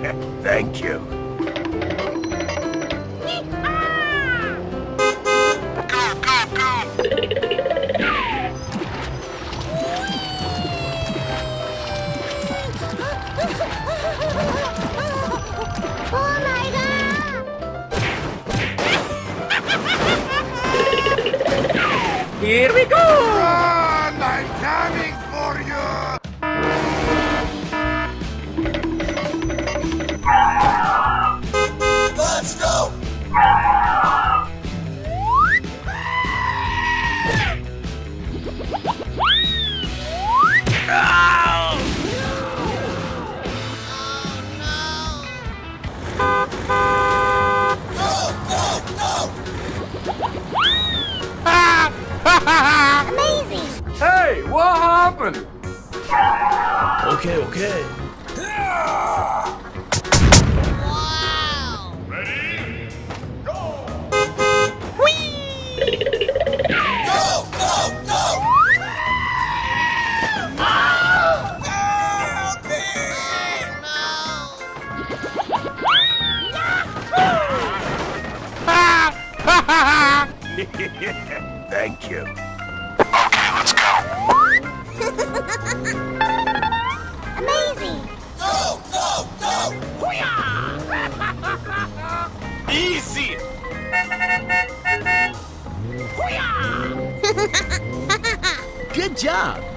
Thank you. Oh my god! Here we go! Run! I'm coming for you! Let's go! Amazing! Hey, what happened? Okay, okay. Go! Go! Go! Help me! Thank you. Okay, let's go. Amazing! Go! Go! Go! Easy! Good job.